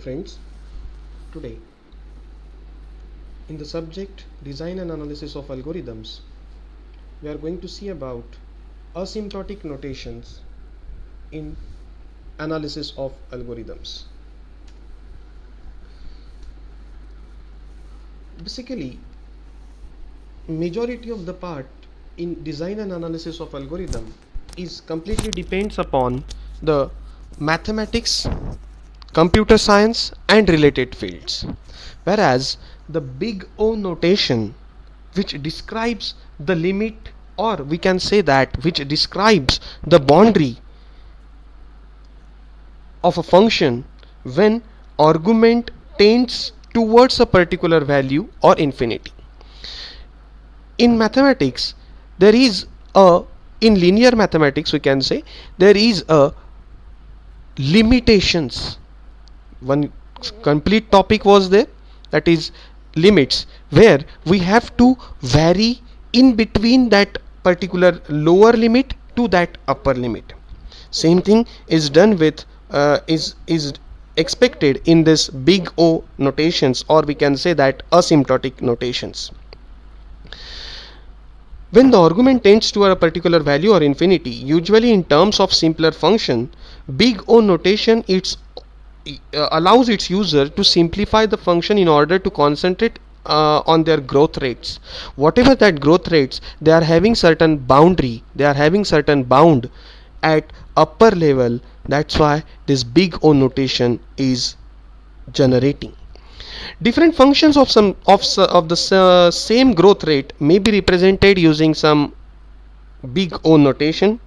friends, today in the subject design and analysis of algorithms, we are going to see about asymptotic notations in analysis of algorithms. Basically, majority of the part in design and analysis of algorithm is completely depends upon the mathematics, computer science and related fields, whereas the big O notation, which describes the limit, or we can say that which describes the boundary of a function when argument tends towards a particular value or infinity. In mathematics, there is a in linear mathematics we can say there is a limitations. One complete topic was there, that is limits, where we have to vary in between that particular lower limit to that upper limit. Same thing is done with is expected in this big O notations, or we can say that asymptotic notations. When the argument tends to a particular value or infinity, usually in terms of simpler function, big O notation allows its user to simplify the function in order to concentrate on their growth rates. Whatever that growth rates, they are having certain boundary, they are having certain bound at upper level. That's why this big O notation is generating. Different functions of the same growth rate may be represented using some big O notation.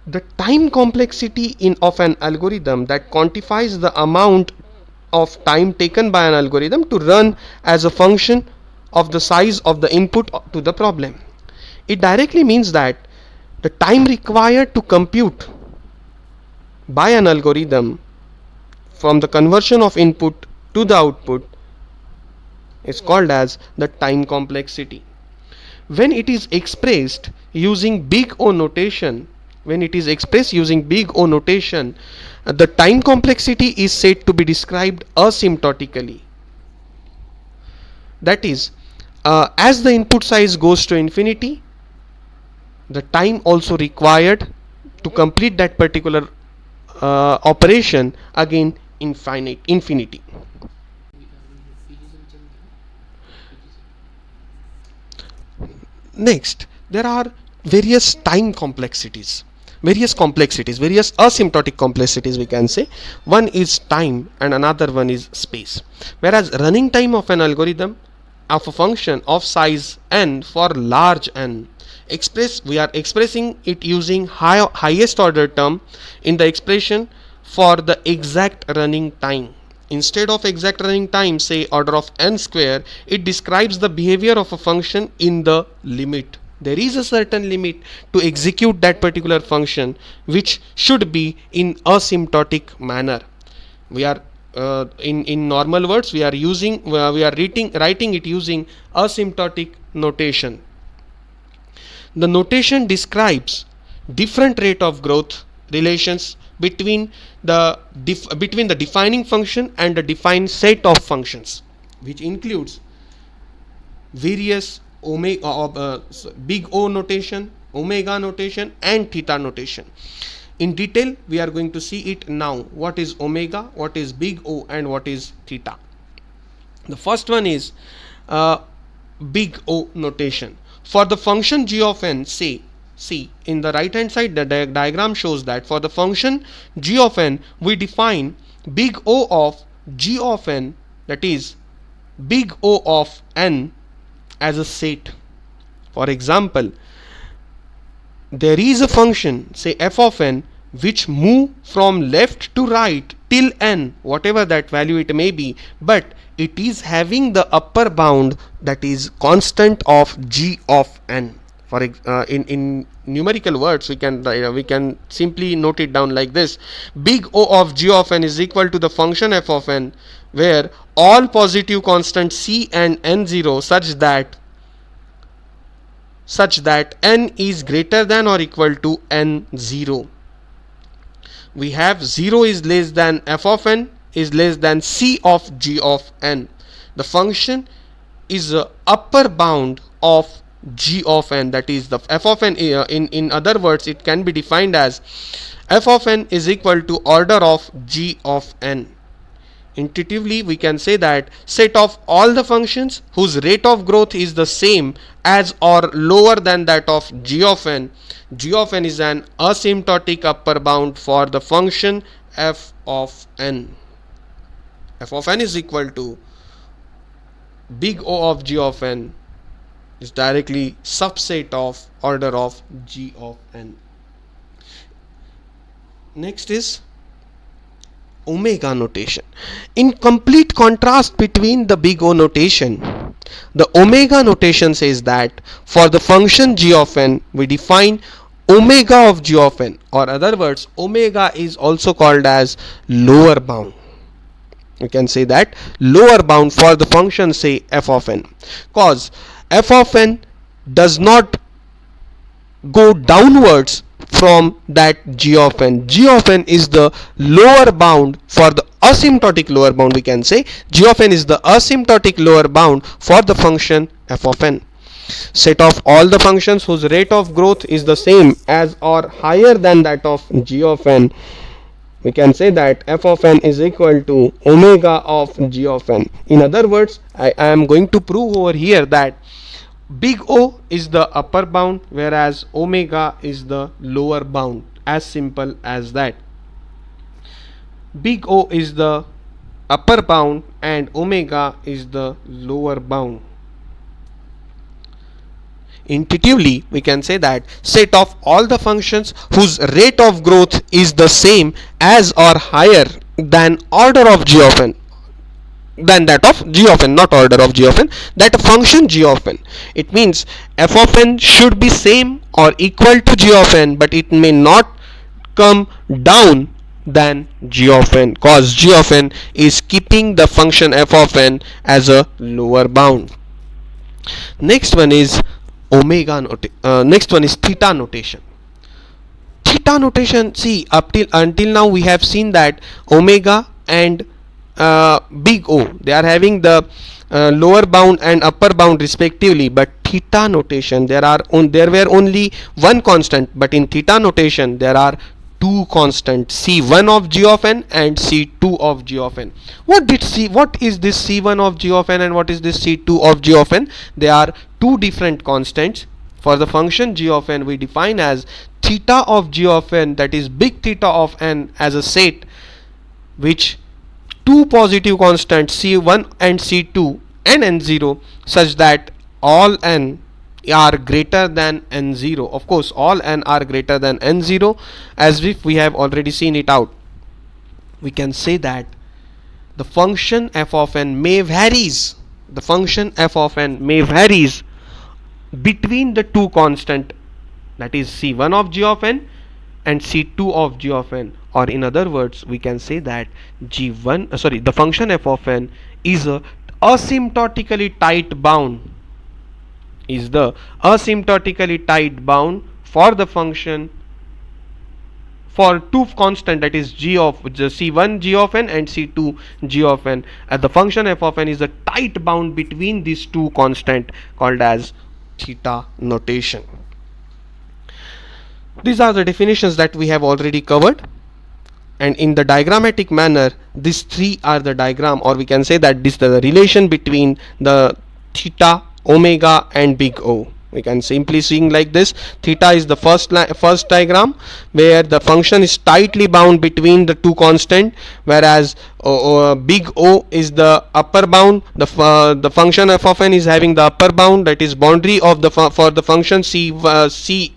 The time complexity of an algorithm that quantifies the amount of time taken by an algorithm to run as a function of the size of the input to the problem. It directly means that the time required to compute by an algorithm from the conversion of input to the output is called as the time complexity. When it is expressed using big O notation, the time complexity is said to be described asymptotically. That is, as the input size goes to infinity, the time also required to complete that particular operation again infinity. Next, there are various complexities, various asymptotic complexities we can say. One is time and another one is space. Whereas running time of an algorithm of a function of size n for large n, we are expressing it using highest order term in the expression for the exact running time. Instead of exact running time, say order of n square, it describes the behavior of a function in the limit. There is a certain limit to execute that particular function, which should be in asymptotic manner. We are in normal words, we are writing it using asymptotic notation. The notation describes different rate of growth relations between the defining function and the defined set of functions, which includes various big O notation, omega notation and theta notation. In detail, we are going to see it now. What is omega, what is big O, and what is theta? The first one is big O notation. For the function g of n, say, see in the right hand side, the diagram shows that for the function g of n, we define big O of g of n, that is big O of n, as a set. For example, there is a function, say f of n, which move from left to right till n, whatever that value it may be, but it is having the upper bound, that is constant of g of n. For in numerical words, we can simply note it down like this: big O of g of n is equal to the function f of n, where all positive constants c and n0 such that n is greater than or equal to n0. we have 0 is less than f of n is less than c of g of n. The function is a upper bound of g of n, that is the f of n. In other words, it can be defined as f of n is equal to order of g of n. Intuitively, we can say that set of all the functions whose rate of growth is the same as or lower than that of g of n. G of n is an asymptotic upper bound for the function f of n. F of n is equal to big O of g of n is directly subset of order of g of n. Next is omega notation. In complete contrast between the big O notation, the omega notation says that for the function g of n we define omega of g of n, or other words, omega is also called as lower bound. We can say that lower bound for the function, say f of n, cause f of n does not go downwards from that g of n. G of n is the lower bound for the asymptotic lower bound. We can say g of n is the asymptotic lower bound for the function f of n. Set of all the functions whose rate of growth is the same as or higher than that of g of n, we can say that f of n is equal to omega of g of n. In other words, I am going to prove over here that big O is the upper bound whereas omega is the lower bound. As simple as that. Big O is the upper bound and omega is the lower bound. Intuitively, we can say that set of all the functions whose rate of growth is the same as or higher than order of g of n, than that of g of n, not order of g of n, that function g of n. It means f of n should be same or equal to g of n, but it may not come down than g of n, cause g of n is keeping the function f of n as a lower bound. Next one is next one is theta notation. Theta notation, see, until now we have seen that omega and big O, they are having the lower bound and upper bound respectively, but theta notation there were only one constant, but in theta notation there are two constants, c1 of g of n and c2 of g of n. What is this c1 of g of n and what is this c2 of g of n? They are two different constants. For the function g of n we define as theta of g of n, that is big theta of n, as a set which two positive constants c1 and c2 and n0 such that all n are greater than n0. Of course, all n are greater than n0, as if we have already seen it out. We can say that the function f of n may varies. The function f of n may varies between the two constant, that is c1 of g of n and c2 of g of n, or in other words, we can say that the function f of n is a asymptotically tight bound. Is the asymptotically tight bound for the function for two constant, that is c1 g of n and c2 g of n. The function f of n is a tight bound between these two constant called as theta notation. These are the definitions that we have already covered, and in the diagrammatic manner these three are the diagram, or we can say that this is the relation between the theta, omega and big O. We can simply seeing like this: theta is the first diagram where the function is tightly bound between the two constant, whereas big O is the upper bound. The function f of n is having the upper bound, that is boundary of the for the function c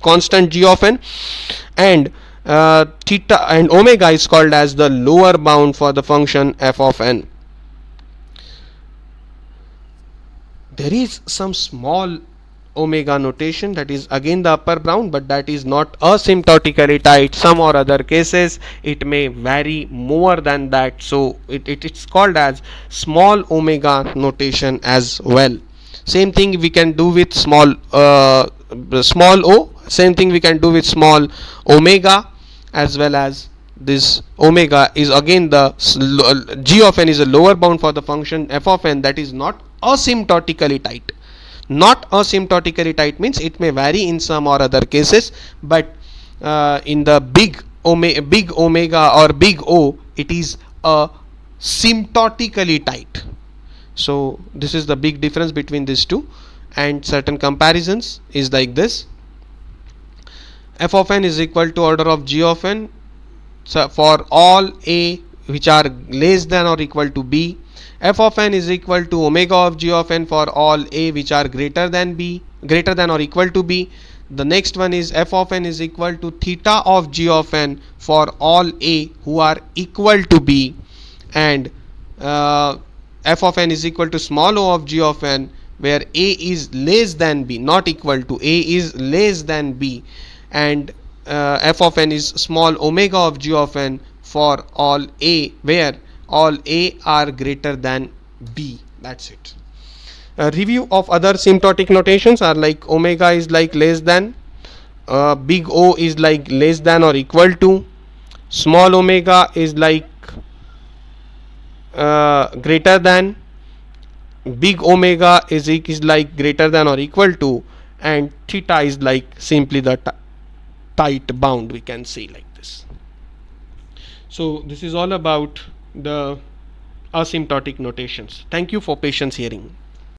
constant g of n, and theta and omega is called as the lower bound for the function f of n. There is some small omega notation, that is again the upper bound, but that is not asymptotically tight. Some or other cases it may vary more than that, so it's called as small omega notation as well. Same thing we can do with small o, same thing we can do with small omega as well as this omega is again the g of n is a lower bound for the function f of n that is not asymptotically tight. Not asymptotically tight means it may vary in some or other cases, but in the big omega or big O, it is symptotically tight. So this is the big difference between these two, and certain comparisons is like this. F of n is equal to order of g of n, so for all a which are less than or equal to b. F of n is equal to omega of g of n for all a which are greater than or equal to b. The next one is f of n is equal to theta of g of n for all a who are equal to b, and f of n is equal to small o of g of n where a is less than b, not equal to, a is less than b, and f of n is small omega of g of n for all a where all a are greater than b. That's it. A review of other symptotic notations are like omega is like less than, big O is like less than or equal to, small omega is like greater than, big omega is like greater than or equal to, and theta is like simply the tight bound, we can say like this. So this is all about the asymptotic notations. Thank you for patience hearing.